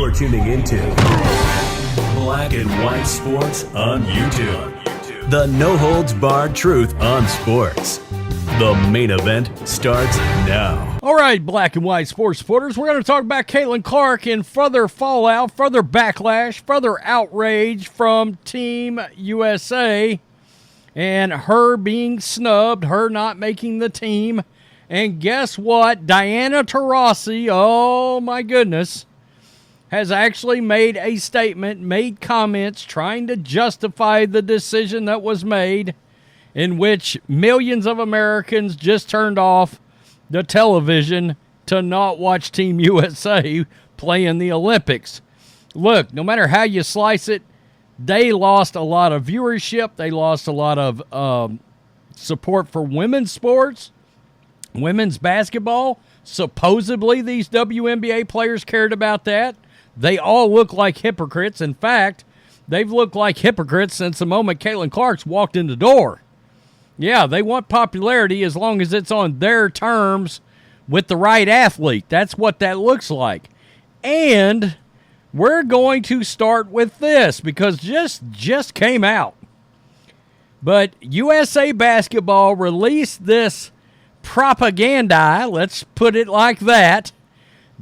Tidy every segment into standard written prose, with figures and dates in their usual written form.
You're tuning into Black and White Sports on YouTube. The no-holds-barred truth on sports. The main event starts now. All right, Black and White Sports supporters, we're going to talk about Caitlin Clark and further fallout, further backlash, further outrage from Team USA and her being snubbed, her not making the team. And guess what? Diana Taurasi, oh my goodness, has actually made a statement, made comments trying to justify the decision that was made, in which millions of Americans just turned off the television to not watch Team USA play in the Olympics. Look, no matter how you slice it, they lost a lot of viewership. They lost a lot of support for women's sports, women's basketball. Supposedly, these WNBA players cared about that. They all look like hypocrites. In fact, they've looked like hypocrites since the moment Caitlin Clark's walked in the door. Yeah, they want popularity as long as it's on their terms with the right athlete. That's what that looks like. And we're going to start with this because just came out. But USA Basketball released this propaganda, let's put it like that.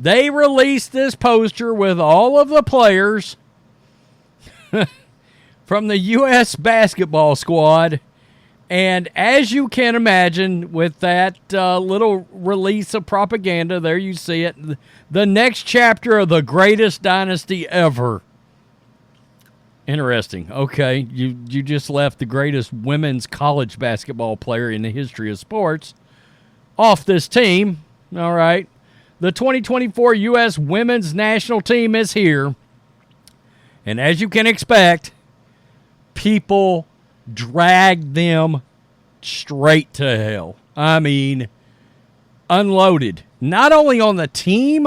They released this poster with all of the players from the U.S. basketball squad. And as you can imagine, with that little release of propaganda, there you see it, the next chapter of the greatest dynasty ever. Interesting. Okay, you just left the greatest women's college basketball player in the history of sports off this team. All right. The 2024 U.S. women's national team is here. And as you can expect, people dragged them straight to hell. I mean, unloaded. Not only on the team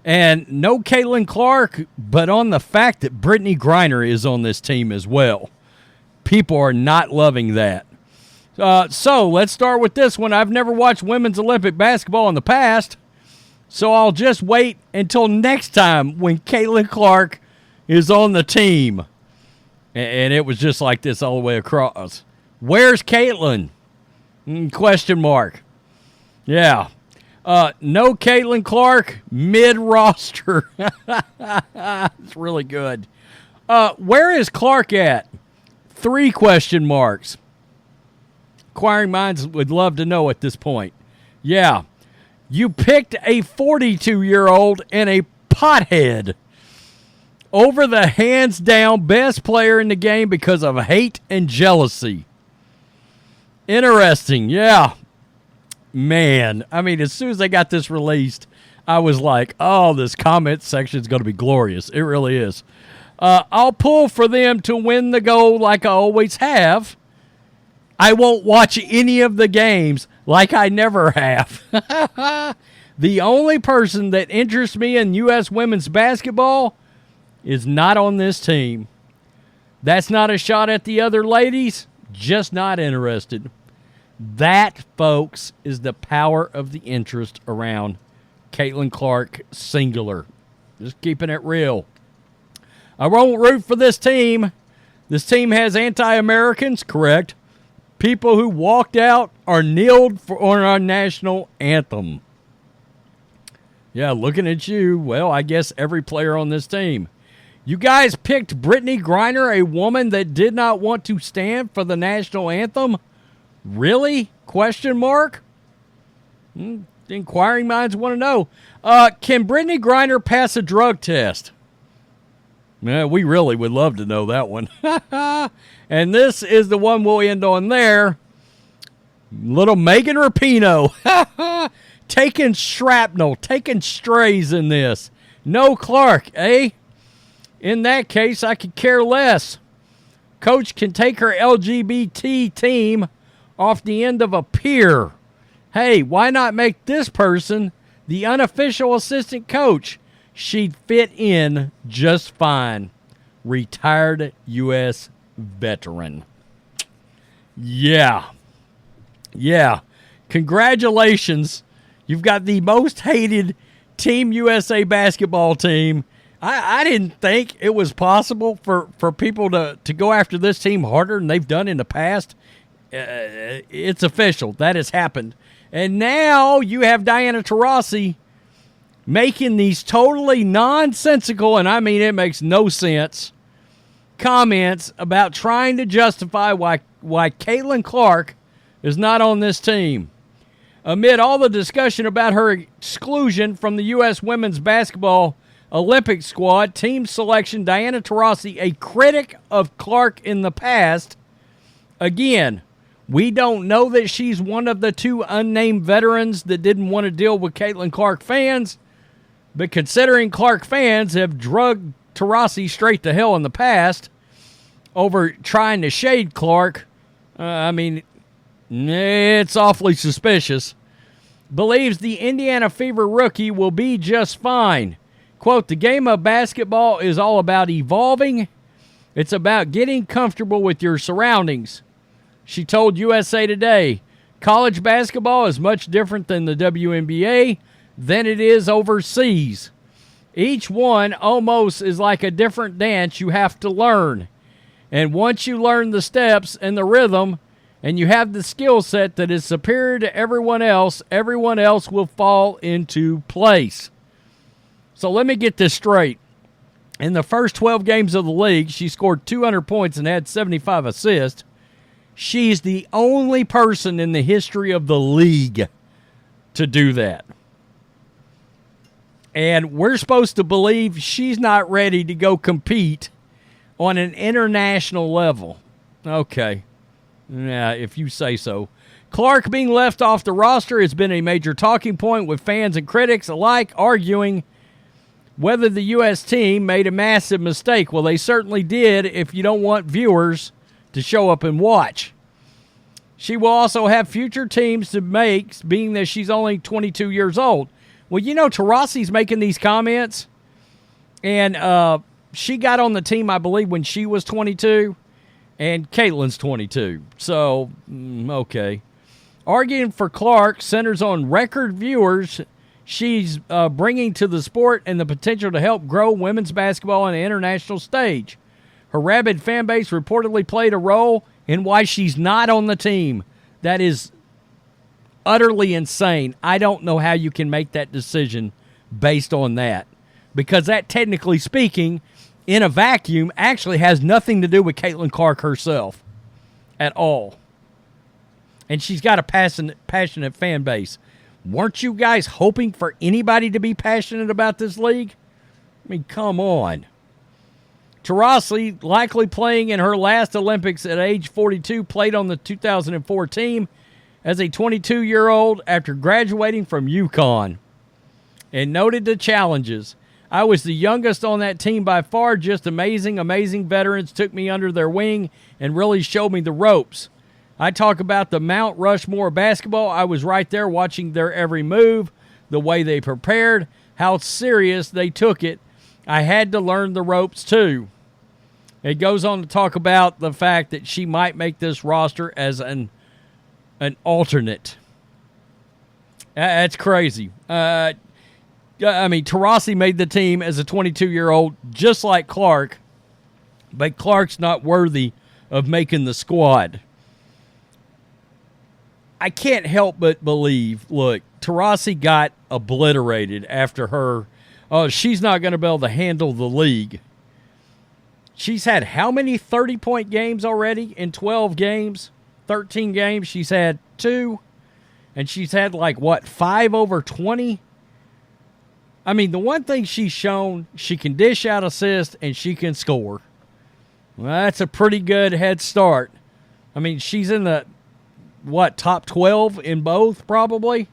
and no Caitlin Clark, but on the fact that Brittney Griner is on this team as well. People are not loving that. So let's start with this one. I've never watched women's Olympic basketball in the past, so I'll just wait until next time when Caitlin Clark is on the team. And it was just like this all the way across. Where's Caitlin? Question mark. Yeah. No Caitlin Clark, mid-roster. It's really good. Where is Clark at? 3 question marks. Inquiring minds would love to know at this point. Yeah. You picked a 42-year-old and a pothead over the hands-down best player in the game because of hate and jealousy. Interesting, yeah. Man, I mean, as soon as they got this released, I was like, oh, this comment section is going to be glorious. It really is. I'll pull for them to win the gold like I always have. I won't watch any of the games like I never have. The only person that interests me in U.S. women's basketball is not on this team. That's not a shot at the other ladies, just not interested. That, folks, is the power of the interest around Caitlin Clark singular. Just keeping it real. I won't root for this team. This team has anti-Americans, correct. People who walked out or kneeled on our national anthem. Yeah, looking at you, well, I guess every player on this team. You guys picked Brittney Griner, a woman that did not want to stand for the national anthem? Really? Question mark? Inquiring minds want to know. Can Brittney Griner pass a drug test? Yeah, we really would love to know that one. And this is the one we'll end on there. Little Megan Rapinoe. Taking shrapnel, taking strays in this. No Clark, eh? In that case, I could care less. Coach can take her LGBT team off the end of a pier. Hey, why not make this person the unofficial assistant coach? She'd fit in just fine. Retired U.S. veteran. Yeah. Congratulations. You've got the most hated Team USA basketball team. I didn't think it was possible for people to go after this team harder than they've done in the past. It's official. That has happened. And now you have Diana Taurasi making these totally nonsensical, and I mean it makes no sense, comments about trying to justify why Caitlin Clark is not on this team. Amid all the discussion about her exclusion from the U.S. women's basketball Olympic squad, team selection, Diana Taurasi, a critic of Clark in the past. Again, we don't know that she's one of the two unnamed veterans that didn't want to deal with Caitlin Clark fans, but considering Clark fans have drugged Taurasi straight to hell in the past over trying to shade Clark, it's awfully suspicious. Believes the Indiana Fever rookie will be just fine. Quote, the game of basketball is all about evolving. It's about getting comfortable with your surroundings. She told USA Today, college basketball is much different than the WNBA than it is overseas. Each one almost is like a different dance you have to learn. And once you learn the steps and the rhythm, and you have the skill set that is superior to everyone else will fall into place. So let me get this straight. In the first 12 games of the league, she scored 200 points and had 75 assists. She's the only person in the history of the league to do that. And we're supposed to believe she's not ready to go compete on an international level. Okay. Yeah, if you say so. Clark being left off the roster has been a major talking point with fans and critics alike, arguing whether the U.S. team made a massive mistake. Well, they certainly did if you don't want viewers to show up and watch. She will also have future teams to make, being that she's only 22 years old. Well, Taurasi's making these comments, and she got on the team, I believe, when she was 22, and Caitlin's 22. So, okay. Arguing for Clark centers on record viewers she's bringing to the sport and the potential to help grow women's basketball on the international stage. Her rabid fan base reportedly played a role in why she's not on the team. That is utterly insane. I don't know how you can make that decision based on that, because that, technically speaking, in a vacuum, actually has nothing to do with Caitlin Clark herself at all. And she's got a passionate fan base. Weren't you guys hoping for anybody to be passionate about this league? I mean, come on. Taurasi, likely playing in her last Olympics at age 42, played on the 2004 team as a 22-year-old after graduating from UConn, and noted the challenges. I was the youngest on that team by far. Just amazing veterans took me under their wing and really showed me the ropes. I talk about the Mount Rushmore of basketball. I was right there watching their every move, the way they prepared, how serious they took it. I had to learn the ropes too. It goes on to talk about the fact that she might make this roster as an alternate. That's crazy. Taurasi made the team as a 22-year-old, just like Clark, but Clark's not worthy of making the squad. I can't help but believe, look, Taurasi got obliterated after her. Oh, she's not going to be able to handle the league. She's had how many 30-point games already in 12 games? 13 games. She's had 2. And she's had, 5 over 20? I mean, the one thing she's shown, she can dish out assists and she can score. Well, that's a pretty good head start. I mean, she's in the, top 12 in both, probably?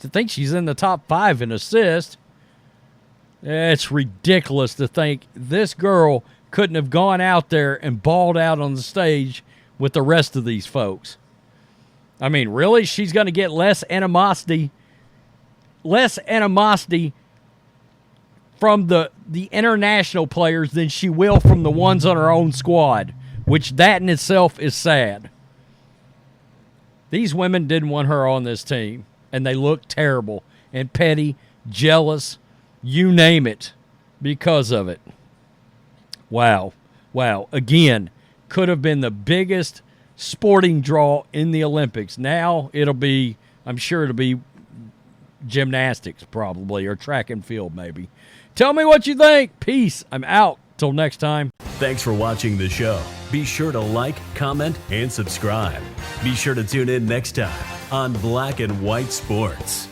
I think she's in the top 5 in assists. It's ridiculous to think this girl couldn't have gone out there and balled out on the stage with the rest of these folks. I mean, really? She's going to get less animosity from the international players than she will from the ones on her own squad, which that in itself is sad. These women didn't want her on this team, and they look terrible and petty jealous, you name it, because of it. Wow. Again, could have been the biggest sporting draw in the Olympics. Now I'm sure it'll be gymnastics probably, or track and field maybe. Tell me what you think. Peace. I'm out. Till next time. Thanks for watching the show. Be sure to like, comment, and subscribe. Be sure to tune in next time on Black and White Sports.